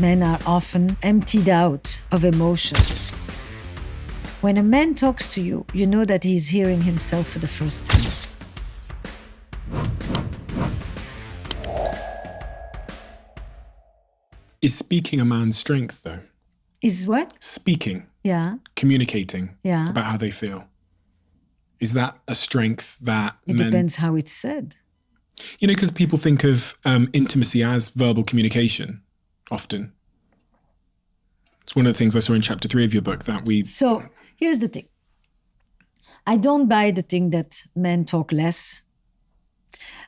men are often emptied out of emotions. When a man talks to you, you know that he is hearing himself for the first time. Is speaking a man's strength, though? Is what? Speaking. Yeah. Communicating Yeah. about how they feel. Is that a strength that It depends how it's said. You know, because people think of intimacy as verbal communication, often. It's one of the things I saw in chapter 3 of your book that we... So, here's the thing. I don't buy the thing that men talk less.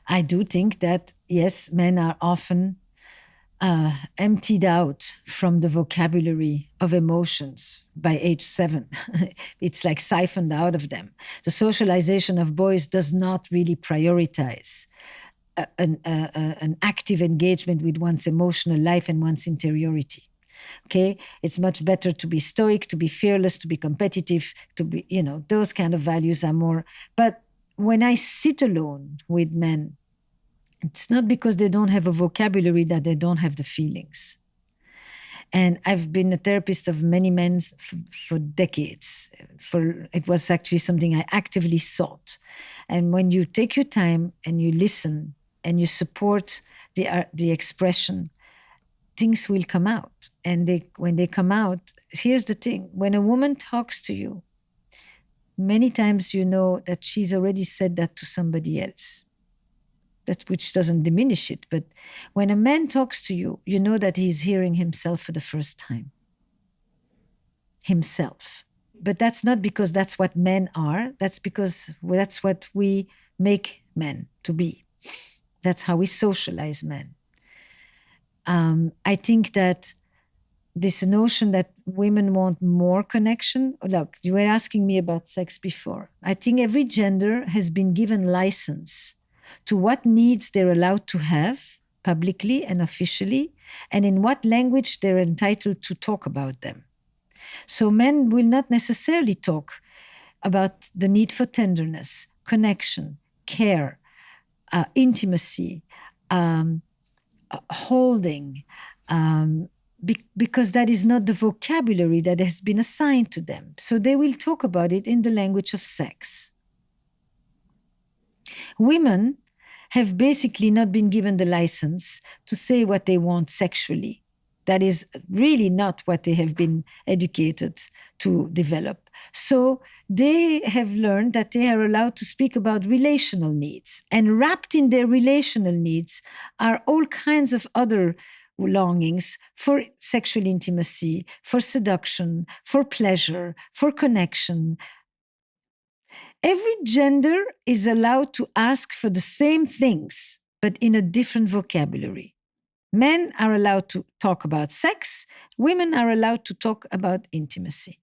I do think that, yes, men are often emptied out from the vocabulary of emotions by age 7. It's like siphoned out of them. The socialization of boys does not really prioritize an active engagement with one's emotional life and one's interiority. Okay, it's much better to be stoic, to be fearless, to be competitive, to be, those kind of values are more. But when I sit alone with men, it's not because they don't have a vocabulary that they don't have the feelings. And I've been a therapist of many men for decades. It was actually something I actively sought. And when you take your time and you listen and you support the expression, things will come out. And when they come out, here's the thing. When a woman talks to you, many times you know that she's already said that to somebody else. Which doesn't diminish it. But when a man talks to you, you know that he's hearing himself for the first time. Himself. But that's not because that's what men are. That's because that's what we make men to be. That's how we socialize men. I think that this notion that women want more connection. Look, you were asking me about sex before. I think every gender has been given license to what needs they're allowed to have publicly and officially, and in what language they're entitled to talk about them. So men will not necessarily talk about the need for tenderness, connection, care, intimacy, holding, because that is not the vocabulary that has been assigned to them. So they will talk about it in the language of sex. Women have basically not been given the license to say what they want sexually. That is really not what they have been educated to develop. So they have learned that they are allowed to speak about relational needs. And wrapped in their relational needs are all kinds of other longings for sexual intimacy, for seduction, for pleasure, for connection. Every gender is allowed to ask for the same things, but in a different vocabulary. Men are allowed to talk about sex. Women are allowed to talk about intimacy.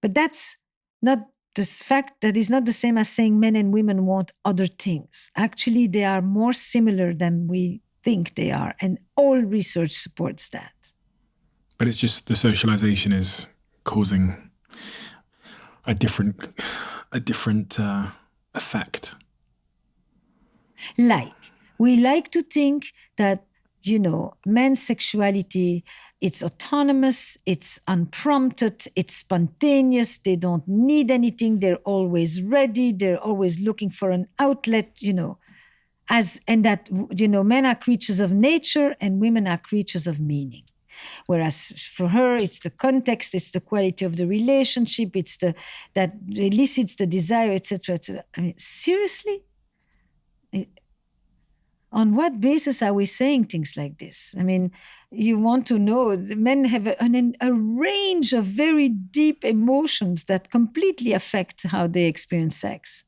But that's not the fact that is not the same as saying men and women want other things. Actually, they are more similar than we think they are, and all research supports that. But it's just the socialization is causing a different effect. We like to think that, men's sexuality, it's autonomous, it's unprompted, it's spontaneous, they don't need anything, they're always ready, they're always looking for an outlet, and that, men are creatures of nature and women are creatures of meaning. Whereas for her, it's the context, it's the quality of the relationship, it's that elicits the desire, etc., etc. I mean, seriously? On what basis are we saying things like this? I mean, you want to know, men have a range of very deep emotions that completely affect how they experience sex.